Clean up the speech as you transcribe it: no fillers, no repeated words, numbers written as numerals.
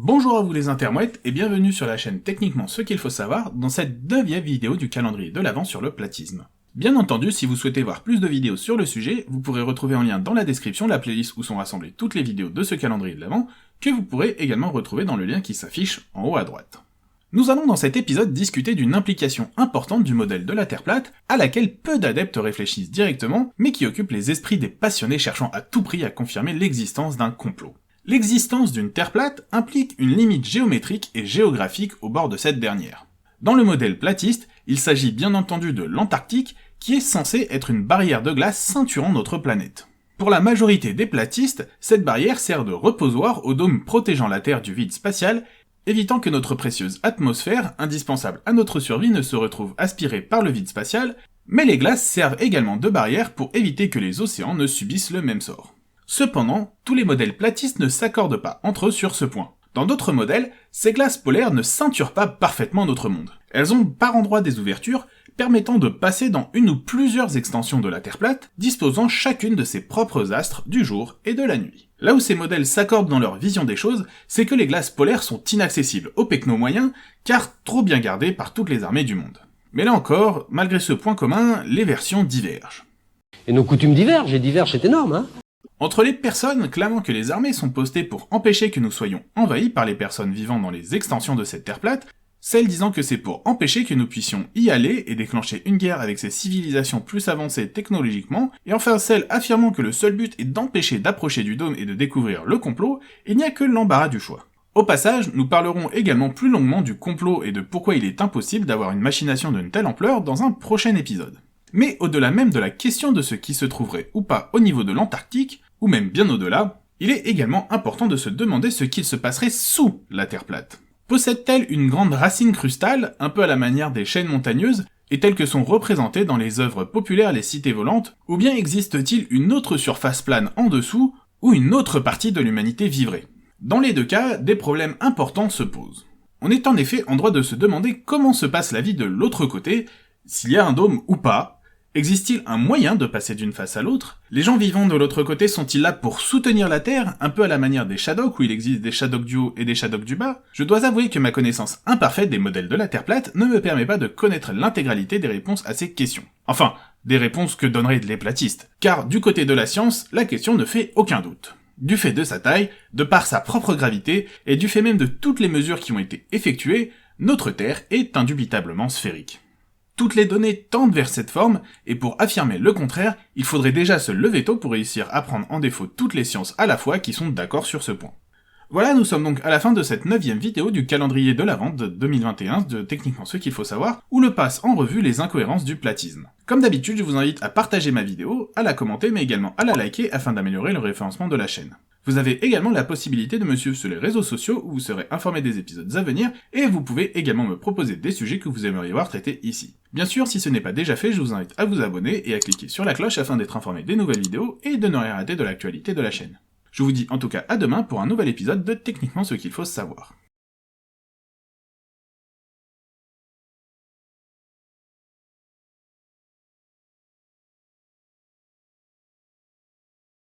Bonjour à vous les intermouettes et bienvenue sur la chaîne Techniquement ce qu'il faut savoir dans cette 9e vidéo du calendrier de l'Avent sur le platisme. Bien entendu, si vous souhaitez voir plus de vidéos sur le sujet, vous pourrez retrouver en lien dans la description la playlist où sont rassemblées toutes les vidéos de ce calendrier de l'Avent, que vous pourrez également retrouver dans le lien qui s'affiche en haut à droite. Nous allons dans cet épisode discuter d'une implication importante du modèle de la Terre plate, à laquelle peu d'adeptes réfléchissent directement, mais qui occupe les esprits des passionnés cherchant à tout prix à confirmer l'existence d'un complot. L'existence d'une Terre plate implique une limite géométrique et géographique au bord de cette dernière. Dans le modèle platiste, il s'agit bien entendu de l'Antarctique, qui est censé être une barrière de glace ceinturant notre planète. Pour la majorité des platistes, cette barrière sert de reposoir au dôme protégeant la Terre du vide spatial, évitant que notre précieuse atmosphère, indispensable à notre survie, ne se retrouve aspirée par le vide spatial, mais les glaces servent également de barrière pour éviter que les océans ne subissent le même sort. Cependant, tous les modèles platistes ne s'accordent pas entre eux sur ce point. Dans d'autres modèles, ces glaces polaires ne ceinturent pas parfaitement notre monde. Elles ont par endroits des ouvertures, permettant de passer dans une ou plusieurs extensions de la Terre plate, disposant chacune de ses propres astres du jour et de la nuit. Là où ces modèles s'accordent dans leur vision des choses, c'est que les glaces polaires sont inaccessibles aux pecnos moyens, car trop bien gardées par toutes les armées du monde. Mais là encore, malgré ce point commun, les versions divergent. Et nos coutumes divergent, et divergent c'est énorme, hein. Entre les personnes clamant que les armées sont postées pour empêcher que nous soyons envahis par les personnes vivant dans les extensions de cette Terre plate, celles disant que c'est pour empêcher que nous puissions y aller et déclencher une guerre avec ces civilisations plus avancées technologiquement, et enfin celles affirmant que le seul but est d'empêcher d'approcher du dôme et de découvrir le complot, il n'y a que l'embarras du choix. Au passage, nous parlerons également plus longuement du complot et de pourquoi il est impossible d'avoir une machination d'une telle ampleur dans un prochain épisode. Mais au-delà même de la question de ce qui se trouverait ou pas au niveau de l'Antarctique, ou même bien au-delà, il est également important de se demander ce qu'il se passerait sous la Terre plate. Possède-t-elle une grande racine crustale, un peu à la manière des chaînes montagneuses, et telles que sont représentées dans les œuvres populaires les cités volantes, ou bien existe-t-il une autre surface plane en dessous, où une autre partie de l'humanité vivrait? Dans les deux cas, des problèmes importants se posent. On est en effet en droit de se demander comment se passe la vie de l'autre côté, s'il y a un dôme ou pas. Existe-t-il un moyen de passer d'une face à l'autre? Les gens vivant de l'autre côté sont-ils là pour soutenir la Terre, un peu à la manière des Shadok où il existe des Shadok du haut et des Shadok du bas? Je dois avouer que ma connaissance imparfaite des modèles de la Terre plate ne me permet pas de connaître l'intégralité des réponses à ces questions. Enfin, des réponses que donneraient les platistes. Car du côté de la science, la question ne fait aucun doute. Du fait de sa taille, de par sa propre gravité, et du fait même de toutes les mesures qui ont été effectuées, notre Terre est indubitablement sphérique. Toutes les données tendent vers cette forme, et pour affirmer le contraire, il faudrait déjà se lever tôt pour réussir à prendre en défaut toutes les sciences à la fois qui sont d'accord sur ce point. Voilà, nous sommes donc à la fin de cette 9e vidéo du calendrier de l'Avent de 2021 de Techniquement ce qu'il faut savoir, où le passe en revue les incohérences du platisme. Comme d'habitude, je vous invite à partager ma vidéo, à la commenter, mais également à la liker afin d'améliorer le référencement de la chaîne. Vous avez également la possibilité de me suivre sur les réseaux sociaux où vous serez informé des épisodes à venir, et vous pouvez également me proposer des sujets que vous aimeriez voir traités ici. Bien sûr, si ce n'est pas déjà fait, je vous invite à vous abonner et à cliquer sur la cloche afin d'être informé des nouvelles vidéos et de ne rien rater de l'actualité de la chaîne. Je vous dis en tout cas à demain pour un nouvel épisode de Techniquement ce qu'il faut savoir.